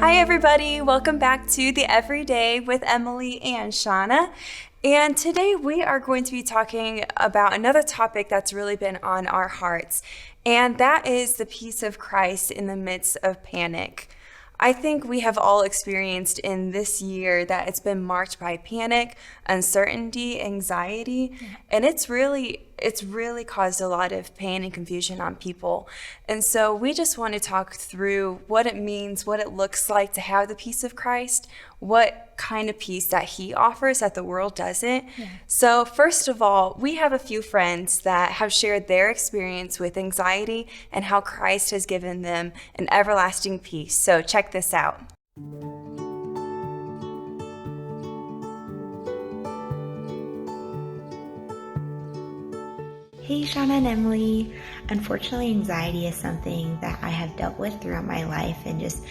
Hi, everybody. Welcome back to The Everyday with Emily and Shauna. And today we are going to be talking about another topic that's really been on our hearts, and that is the peace of Christ in the midst of panic. I think we have all experienced in this year that it's been marked by panic, uncertainty, anxiety, and it's really caused a lot of pain and confusion on people. And so we just want to talk through what it means, what it looks like to have the peace of Christ, what kind of peace that he offers that the world doesn't. Yeah. So first of all, we have a few friends that have shared their experience with anxiety and how Christ has given them an everlasting peace. So check this out. Hey, Shauna and Emily. Unfortunately, anxiety is something that I have dealt with throughout my life and just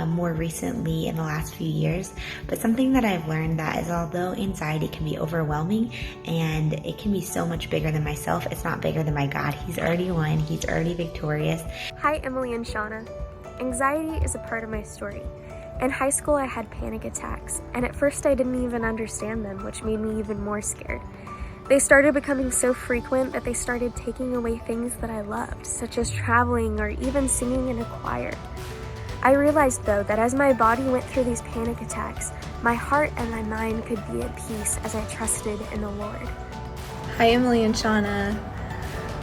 more recently in the last few years. But something that I've learned that is although anxiety can be overwhelming and it can be so much bigger than myself, it's not bigger than my God. He's already won. He's already victorious. Hi, Emily and Shauna. Anxiety is a part of my story. In high school, I had panic attacks, and at first I didn't even understand them, which made me even more scared. They started becoming so frequent that they started taking away things that I loved, such as traveling or even singing in a choir. I realized, though, that as my body went through these panic attacks, my heart and my mind could be at peace as I trusted in the Lord. Hi, Emily and Shauna.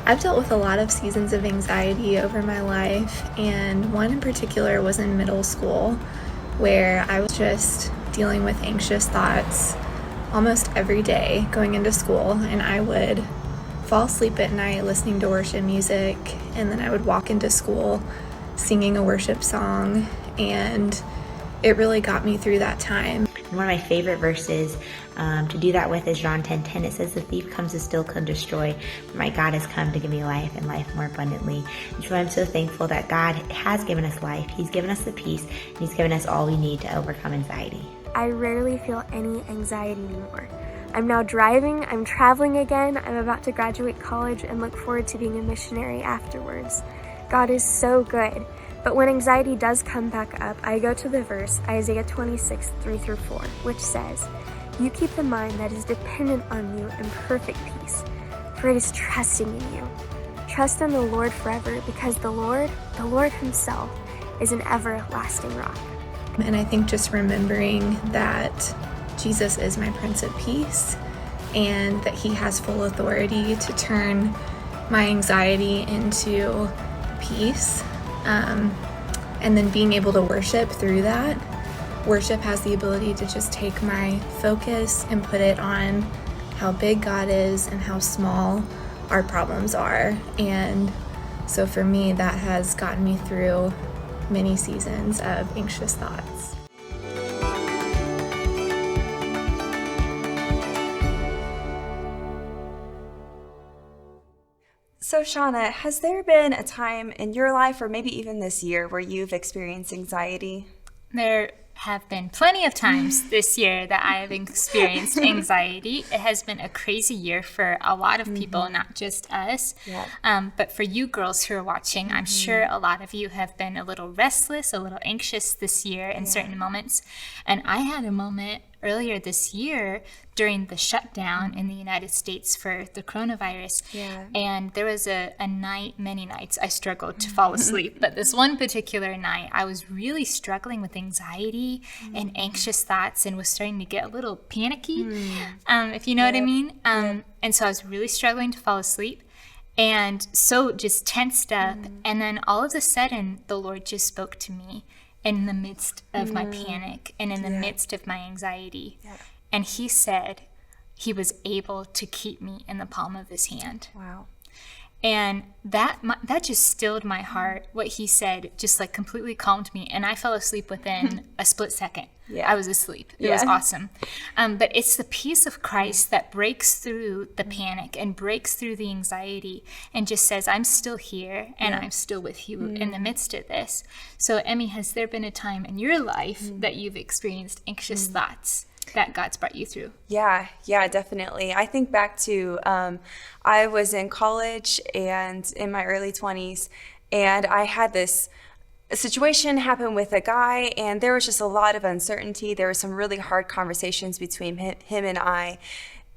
I've dealt with a lot of seasons of anxiety over my life, and one in particular was in middle school, where I was just dealing with anxious thoughts almost every day going into school, and I would fall asleep at night listening to worship music, and then I would walk into school singing a worship song, and it really got me through that time. One of my favorite verses to do that with is John 10:10. It says, "The thief comes to steal, kill, and destroy, but my God has come to give me life and life more abundantly." And so I'm so thankful that God has given us life. He's given us the peace, and He's given us all we need to overcome anxiety. I rarely feel any anxiety anymore. I'm now driving, I'm traveling again, I'm about to graduate college and look forward to being a missionary afterwards. God is so good. But when anxiety does come back up, I go to the verse, Isaiah 26, 3-4, which says, "You keep the mind that is dependent on you in perfect peace, for it is trusting in you. Trust in the Lord forever, because the Lord Himself, is an everlasting rock." And I think just remembering that Jesus is my Prince of Peace and that He has full authority to turn my anxiety into peace, and then being able to worship through that. Worship has the ability to just take my focus and put it on how big God is and how small our problems are. And so for me, that has gotten me through many seasons of anxious thoughts. So Shauna, has there been a time in your life or maybe even this year where you've experienced anxiety? There have been plenty of times this year that I have experienced anxiety. It has been a crazy year for a lot of people, not just us. Yeah. But for you girls who are watching, I'm sure a lot of you have been a little restless, a little anxious this year in certain moments. And I had a moment earlier this year during the shutdown in the United States for the coronavirus. Yeah. And there was a night, many nights, I struggled to fall asleep. But this one particular night, I was really struggling with anxiety and anxious thoughts and was starting to get a little panicky, if you know what I mean. And so I was really struggling to fall asleep. And so just tensed up. And then all of a sudden, the Lord just spoke to me in the midst of my panic and in the midst of my anxiety. Yeah. And He said He was able to keep me in the palm of His hand. Wow. And that just stilled my heart. What He said just like completely calmed me. And I fell asleep within a split second. Yeah. I was asleep. It was awesome. But it's the peace of Christ that breaks through the panic and breaks through the anxiety and just says, I'm still here and I'm still with you in the midst of this. So, Emmy, has there been a time in your life that you've experienced anxious thoughts that God's brought you through? Yeah, definitely. I think back to I was in college and in my early 20s, and I had this a situation happened with a guy, and there was just a lot of uncertainty. There were some really hard conversations between him and I.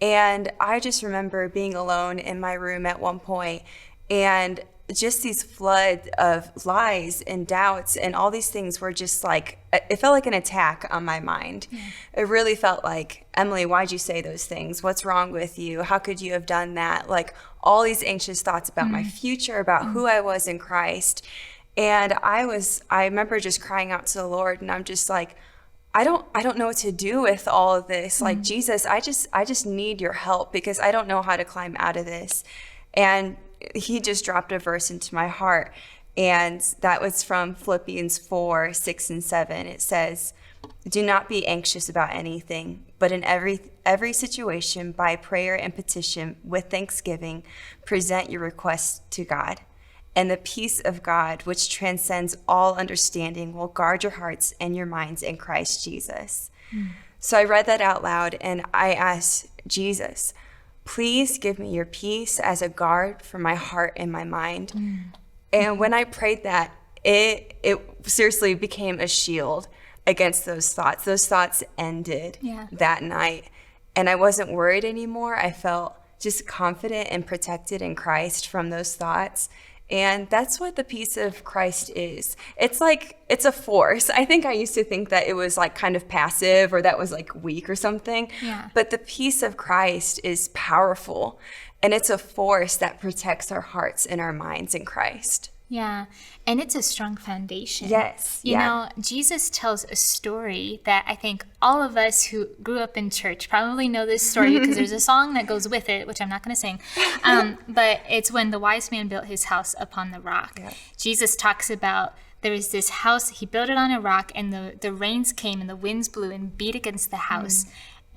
And I just remember being alone in my room at one point, and just these flood of lies and doubts and all these things were just like, it felt like an attack on my mind. Yeah. It really felt like, Emily, why'd you say those things? What's wrong with you? How could you have done that? Like all these anxious thoughts about my future, about who I was in Christ. And I remember just crying out to the Lord, and I'm just like, I don't know what to do with all of this. Like, Jesus, I just need your help, because I don't know how to climb out of this. And he just dropped a verse into my heart, and that was from Philippians 4:6-7. It says, "Do not be anxious about anything, but in every situation, by prayer and petition with thanksgiving, present your requests to God. And the peace of God, which transcends all understanding, will guard your hearts and your minds in Christ Jesus." So I read that out loud, and I asked Jesus, please give me your peace as a guard for my heart and my mind. And when I prayed that, it seriously became a shield against those thoughts. Those thoughts ended that night, and I wasn't worried anymore. I felt just confident and protected in Christ from those thoughts. And that's what the peace of Christ is. It's like, it's a force. I think I used to think that it was like kind of passive, or that was like weak or something. Yeah. But the peace of Christ is powerful, and it's a force that protects our hearts and our minds in Christ. Yeah, and it's a strong foundation. Yes. You know, Jesus tells a story that I think all of us who grew up in church probably know this story, because there's a song that goes with it, which I'm not going to sing. But it's when the wise man built his house upon the rock. Yeah. Jesus talks about there was this house, he built it on a rock, and the rains came and the winds blew and beat against the house.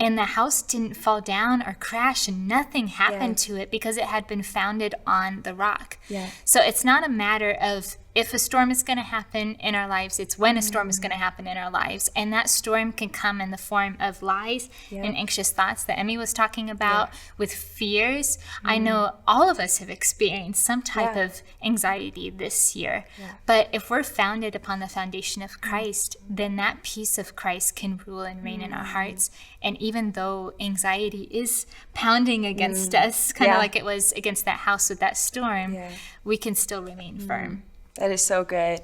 And the house didn't fall down or crash, and nothing happened to it, because it had been founded on the rock. Yeah. So it's not a matter of if a storm is going to happen in our lives, it's when a storm is going to happen in our lives. And that storm can come in the form of lies and anxious thoughts that Emmy was talking about, with fears. I know all of us have experienced some type of anxiety this year. But if we're founded upon the foundation of Christ, then that peace of Christ can rule and reign in our hearts. And even though anxiety is pounding against us, kind of like it was against that house with that storm, we can still remain firm. That is so good.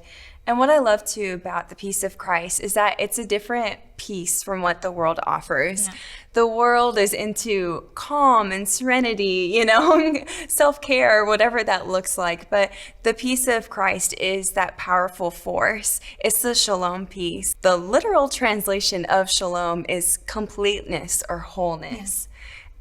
And what I love too about the peace of Christ is that it's a different peace from what the world offers. Yeah. The world is into calm and serenity, you know, self-care, whatever that looks like. But the peace of Christ is that powerful force. It's the shalom peace. The literal translation of shalom is completeness or wholeness.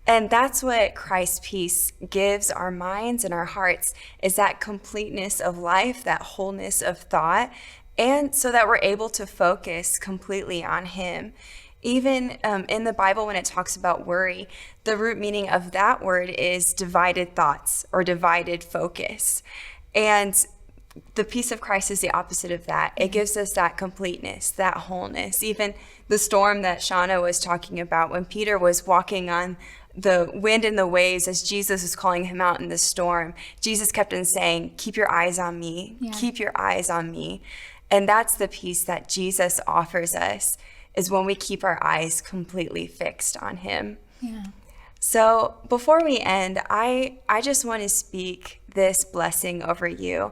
And that's what Christ's peace gives our minds and our hearts, is that completeness of life, that wholeness of thought, and so that we're able to focus completely on Him. Even in the Bible, when it talks about worry, the root meaning of that word is divided thoughts or divided focus. And the peace of Christ is the opposite of that. It gives us that completeness, that wholeness. Even the storm that Shauna was talking about, when Peter was walking on the wind and the waves as Jesus was calling him out in the storm, Jesus kept on saying, keep your eyes on me, keep your eyes on me. And that's the peace that Jesus offers us, is when we keep our eyes completely fixed on Him. Yeah. So before we end, I just want to speak this blessing over you.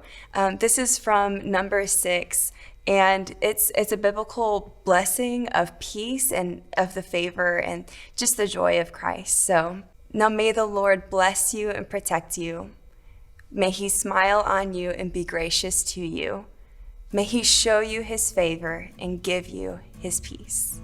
This is from Numbers 6. And it's a biblical blessing of peace and of the favor and just the joy of Christ. So now may the Lord bless you and protect you. May He smile on you and be gracious to you. May He show you His favor and give you His peace.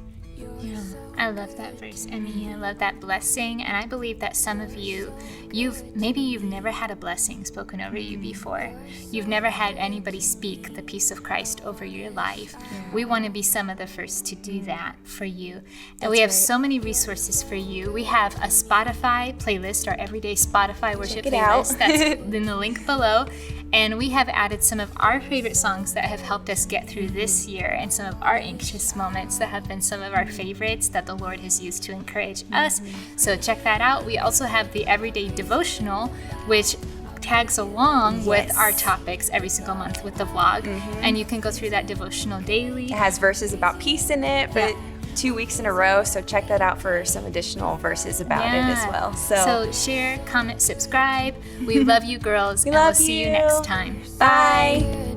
Yeah, I love that verse, Emmy. I love that blessing, and I believe that some of you, you've never had a blessing spoken over you before. You've never had anybody speak the peace of Christ over your life. We want to be some of the first to do that for you. And we have so many resources for you. We have a Spotify playlist, our everyday Spotify worship playlist. That's in the link below. And we have added some of our favorite songs that have helped us get through this year, and some of our anxious moments that have been some of our favorites that the Lord has used to encourage us. So check that out. We also have the Everyday Devotional, which tags along with Yes. our topics every single month with the vlog. And you can go through that devotional daily. It has verses about peace in it for Yeah. 2 weeks in a row, so check that out for some additional verses about it as well. So share, comment, subscribe. We love you girls, and love we'll see you you. next time. Bye.